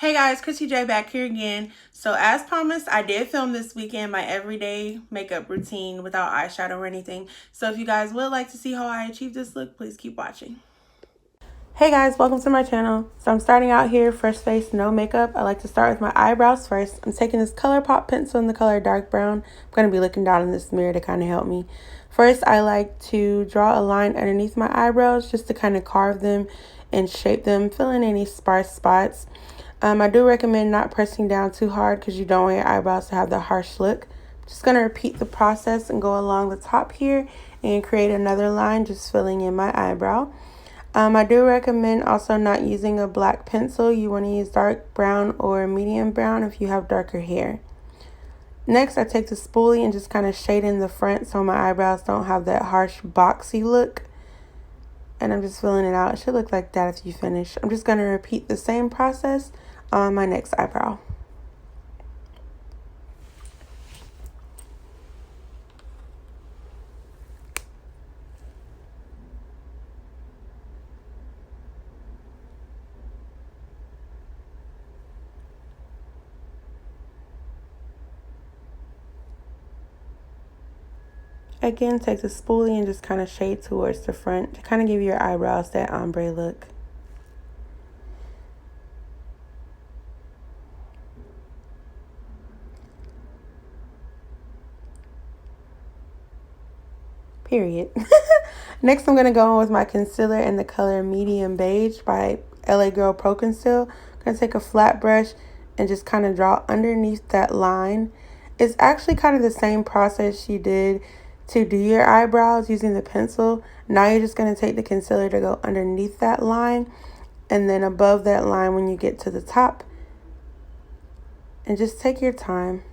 Hey guys, Chrissy J back here again. So as promised, I did film this weekend my everyday makeup routine without eyeshadow or anything. So if you guys would like to see how I achieved this look, please keep watching. Hey guys, welcome to my channel. So I'm starting out here, fresh face, no makeup. I like to start with my eyebrows first. I'm taking this ColourPop pencil in the color dark brown. I'm going to be looking down in this mirror to kind of help me. First, I like to draw a line underneath my eyebrows just to kind of carve them and shape them, fill in any sparse spots. I do recommend not pressing down too hard because you don't want your eyebrows to have the harsh look. I'm just going to repeat the process and go along the top here and create another line, just filling in my eyebrow. I do recommend also not using a black pencil. You want to use dark brown or medium brown if you have darker hair. Next, I take the spoolie and just kind of shade in the front so my eyebrows don't have that harsh boxy look. And I'm just filling it out. It should look like that if you finish. I'm just going to repeat the same process on my next eyebrow. Again, take the spoolie and just kind of shade towards the front to kind of give your eyebrows that ombre look. Period. Next, I'm going to go in with my concealer in the color Medium Beige by LA Girl Pro Conceal. I'm going to take a flat brush and just kind of draw underneath that line. It's actually kind of the same process you did to do your eyebrows using the pencil. Now you're just going to take the concealer to go underneath that line and then above that line when you get to the top. And just take your time.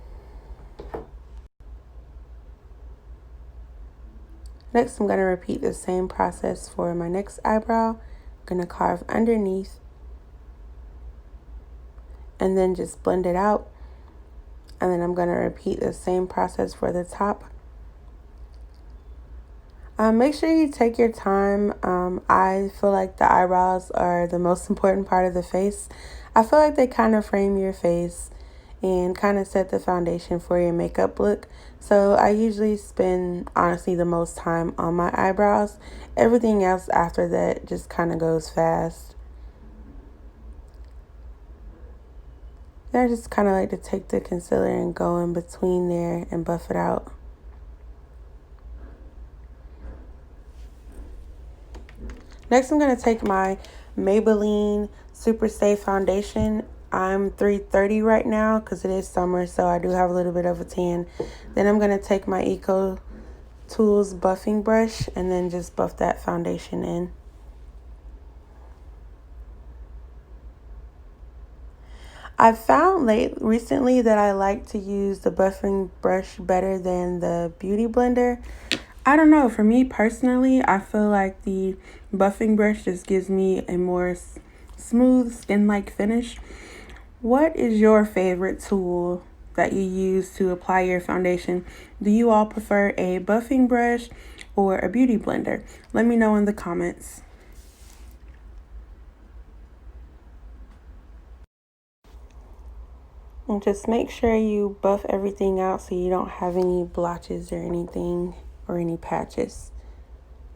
Next, I'm going to repeat the same process for my next eyebrow. I'm going to carve underneath and then just blend it out. And then I'm going to repeat the same process for the top. Make sure you take your time. I feel like the eyebrows are the most important part of the face. I feel like they kind of frame your face and kind of set the foundation for your makeup look. So I usually spend, honestly, the most time on my eyebrows. Everything else after that just kind of goes fast. Then I just kind of like to take the concealer and go in between there and buff it out. Next, I'm going to take my Maybelline Super Stay Foundation. I'm 330 right now because it is summer, so I do have a little bit of a tan. Then I'm going to take my Eco Tools buffing brush and then just buff that foundation in. I've found recently that I like to use the buffing brush better than the Beauty Blender. I don't know, for me personally, I feel like the buffing brush just gives me a more smooth skin-like finish. What is your favorite tool that you use to apply your foundation? Do you all prefer a buffing brush or a beauty blender? Let me know in the comments. And just make sure you buff everything out so you don't have any blotches or anything or any patches.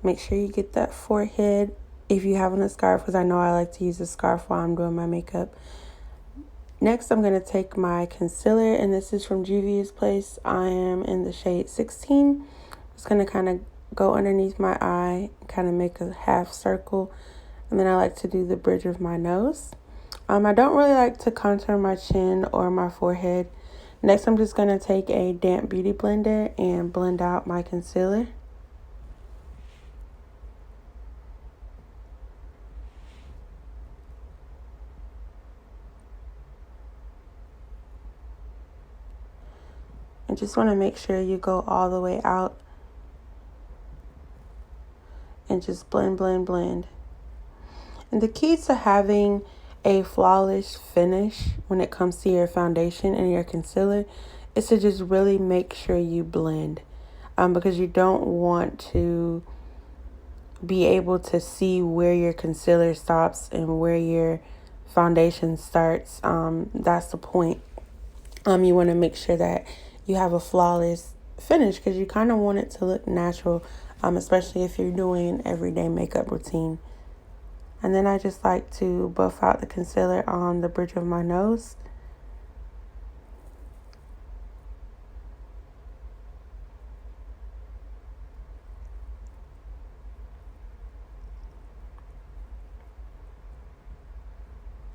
Make sure you get that forehead if you have on a scarf, because I know I like to use a scarf while I'm doing my makeup. Next, I'm going to take my concealer, and this is from Juvia's Place. I am in the shade 16. It's going to kind of go underneath my eye, kind of make a half circle, and then I like to do the bridge of my nose. I don't really like to contour my chin or my forehead. Next, I'm just going to take a damp beauty blender and blend out my concealer. And just want to make sure you go all the way out and just blend, blend, blend. And the key to having a flawless finish when it comes to your foundation and your concealer is to just really make sure you blend, because you don't want to be able to see where your concealer stops and where your foundation starts. That's the point. You want to make sure that you have a flawless finish because you kind of want it to look natural, especially if you're doing an everyday makeup routine. And then I just like to buff out the concealer on the bridge of my nose.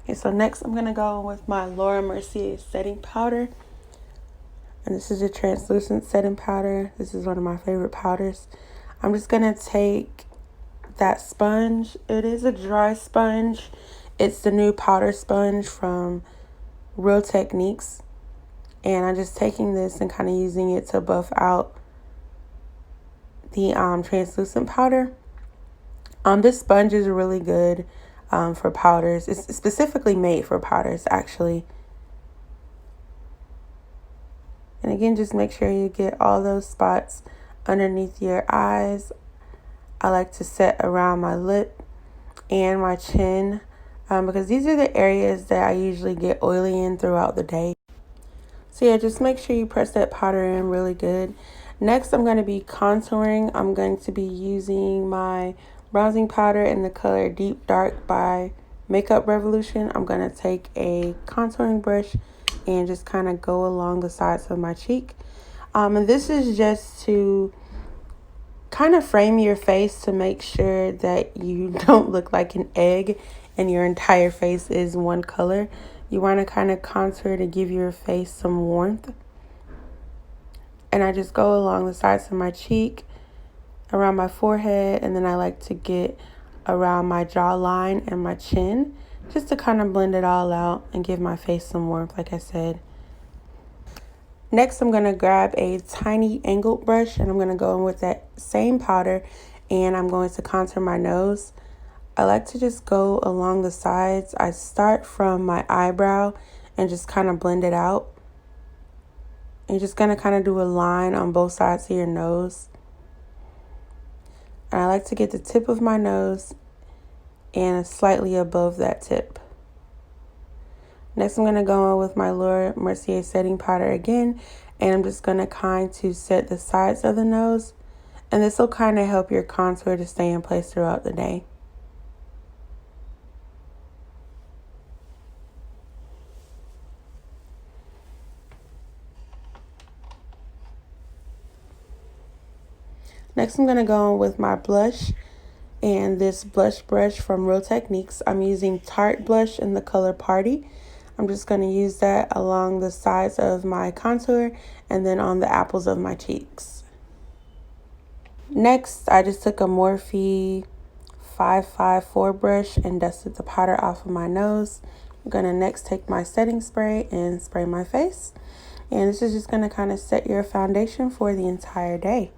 Okay, so next I'm going to go with my Laura Mercier setting powder. And this is a translucent setting powder. This is one of my favorite powders. I'm just going to take that sponge. It is a dry sponge. It's the new powder sponge from Real Techniques. And I'm just taking this and kind of using it to buff out the translucent powder. This sponge is really good for powders. It's specifically made for powders, actually. And again, just make sure you get all those spots underneath your eyes. I like to set around my lip and my chin because these are the areas that I usually get oily in throughout the day. So yeah, just make sure you press that powder in really good. Next, I'm going to be contouring. I'm going to be using my bronzing powder in the color Deep Dark by Makeup Revolution. I'm going to take a contouring brush and just kind of go along the sides of my cheek. And this is just to kind of frame your face to make sure that you don't look like an egg and your entire face is one color. You want to kind of contour to give your face some warmth. And I just go along the sides of my cheek, around my forehead, and then I like to get around my jawline and my chin just to kind of blend it all out and give my face some warmth, like I said. Next, I'm going to grab a tiny angled brush and I'm going to go in with that same powder and I'm going to contour my nose. I like to just go along the sides. I start from my eyebrow and just kind of blend it out. You're just going to kind of do a line on both sides of your nose. And I like to get the tip of my nose and slightly above that tip. Next, I'm going to go in with my Laura Mercier setting powder again. And I'm just going to kind to set the sides of the nose. And this will kind of help your contour to stay in place throughout the day. Next, I'm going to go in with my blush and this blush brush from Real Techniques. I'm using Tarte blush in the color Party. I'm just going to use that along the sides of my contour and then on the apples of my cheeks. Next, I just took a Morphe 554 brush and dusted the powder off of my nose. I'm going to next take my setting spray and spray my face. And this is just going to kind of set your foundation for the entire day.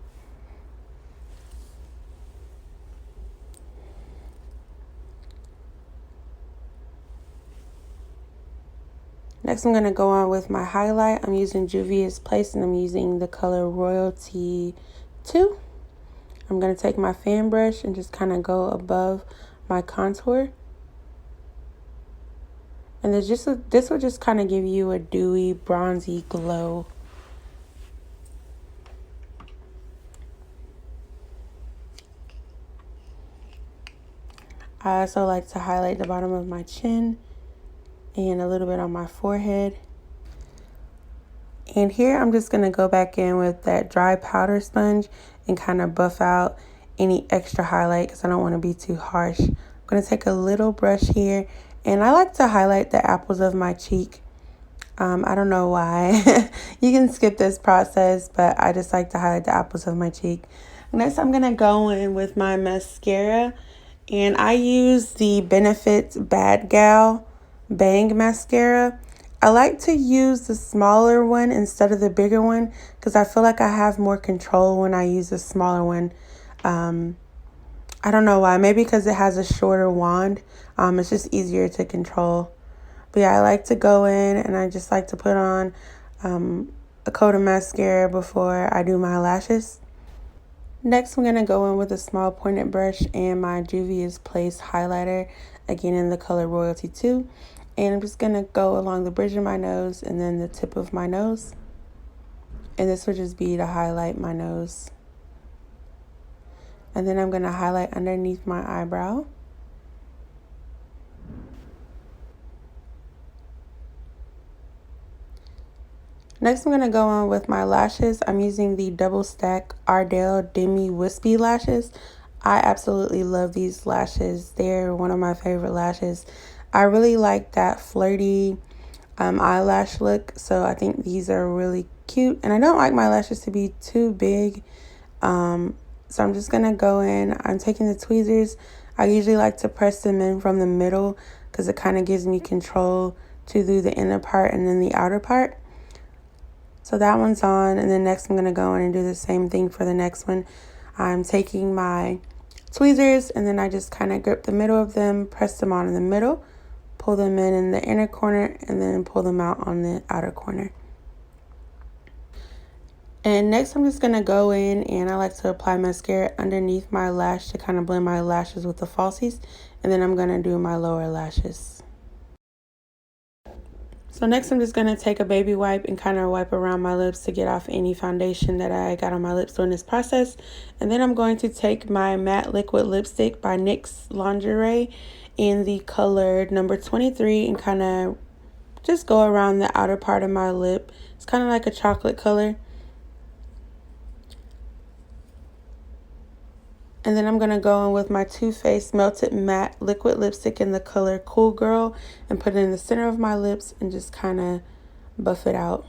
Next, I'm going to go on with my highlight. I'm using Juvia's Place and I'm using the color Royalty 2. I'm going to take my fan brush and just kind of go above my contour. And this will just kind of give you a dewy, bronzy glow. I also like to highlight the bottom of my chin and a little bit on my forehead. And here I'm just going to go back in with that dry powder sponge and kind of buff out any extra highlight because I don't want to be too harsh. I'm going to take a little brush here and I like to highlight the apples of my cheek. I don't know why. You can skip this process, but I just like to highlight the apples of my cheek. Next, I'm going to go in with my mascara and I use the Benefit Bad Gal Bang Mascara. I like to use the smaller one instead of the bigger one because I feel like I have more control when I use the smaller one. I don't know why. Maybe because it has a shorter wand. It's just easier to control. But yeah, I like to go in and I just like to put on a coat of mascara before I do my lashes. Next, I'm going to go in with a small pointed brush and my Juvia's Place highlighter. again in the color Royalty 2. And I'm just going to go along the bridge of my nose and then the tip of my nose. And this would just be to highlight my nose. And then I'm going to highlight underneath my eyebrow. Next, I'm going to go on with my lashes. I'm using the Double Stack Ardell Demi Wispy lashes. I absolutely love these lashes. They're one of my favorite lashes. I really like that flirty eyelash look, so I think these are really cute. And I don't like my lashes to be too big, so I'm just going to go in. I'm taking the tweezers. I usually like to press them in from the middle because it kind of gives me control to do the inner part and then the outer part. So that one's on, and then next I'm going to go in and do the same thing for the next one. I'm taking my tweezers, and then I just kind of grip the middle of them, press them on in the middle, pull them in the inner corner, and then pull them out on the outer corner. And next I'm just going to go in, and I like to apply mascara underneath my lash to kind of blend my lashes with the falsies, and then I'm going to do my lower lashes. So next I'm just going to take a baby wipe and kind of wipe around my lips to get off any foundation that I got on my lips during this process. And then I'm going to take my matte liquid lipstick by NYX Lingerie in the color number 23 and kind of just go around the outer part of my lip. It's kind of like a chocolate color. And then I'm going to go in with my Too Faced Melted Matte Liquid Lipstick in the color Cool Girl and put it in the center of my lips and just kind of buff it out.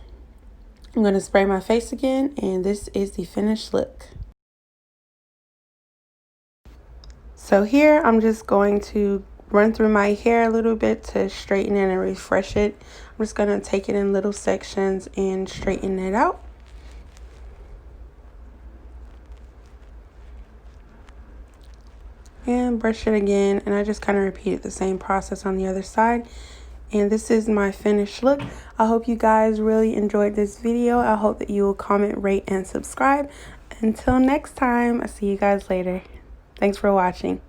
I'm going to spray my face again, and this is the finished look. So here I'm just going to run through my hair a little bit to straighten it and refresh it. I'm just going to take it in little sections and straighten it out. And brush it again, and I just kind of repeated the same process on the other side. And this is my finished look. I hope you guys really enjoyed this video. I hope that you will comment, rate, and subscribe. Until next time, I'll see you guys later. Thanks for watching.